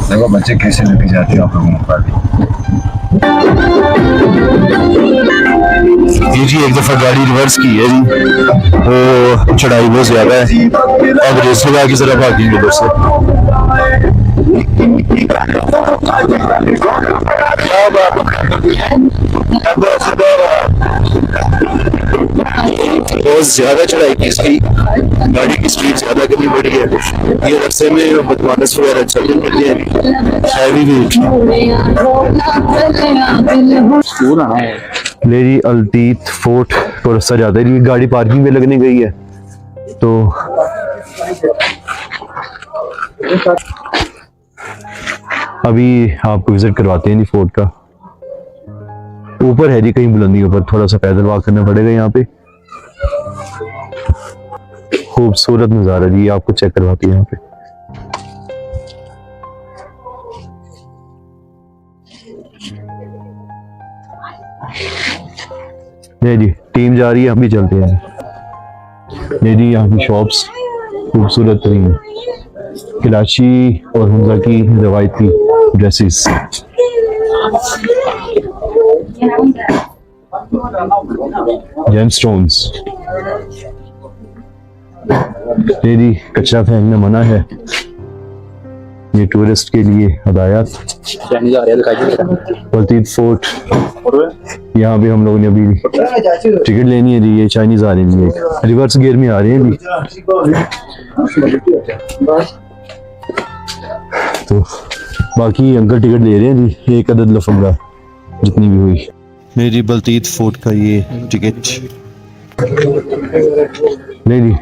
देखो बच्चे कैसे लेके जाते हैं आप लोगों पर। ये जी एक दफा गाड़ी रिवर्स की है जी, तो चढ़ाई बहुत ज्यादा है, अब रेस लगा के जरा भागेंगे उधर से। बहुत ज्यादा चढ़ाई की इसकी, गाड़ी की स्पीड ज्यादा करनी पड़ी है। ये रस्ते में बदमाश वगैरह चलने पड़ते हैं, हैवी वेट। ले जी अल्तीत फोर्ट को रास्ता जाता है जी, गाड़ी पार्किंग में लगने गई है तो अभी आपको विजिट करवाते हैं जी फोर्ट का। ऊपर है जी कहीं बुलंदियों पर, थोड़ा सा पैदल वॉक करना पड़ेगा यहाँ पे। खूबसूरत नज़ारा जी, आपको चेक करवाते हैं यहाँ पे। नहीं जी टीम जा रही है, हम भी चलते हैं। नहीं जी यहाँ की शॉप्स खूबसूरत तरीन, कलाची और हमजा की रवायती ड्रेसेस। जेमस्टोन्स। ये जी कचरा फेंकना मना है, ये टूरिस्ट के लिए हदायत। अल्तीत फोर्ट, यहाँ पे हम लोगों ने अभी टिकट लेनी है जी। ये चाइनीज आ रही है, रिवर्स गियर में आ रहे हैं जी। तो बाकी अंकल टिकट दे रहे हैं जी, एक अदद लफंगा जितनी भी हुई। मेरी अल्तीत फोर्ट का ये टिकट नहीं जी,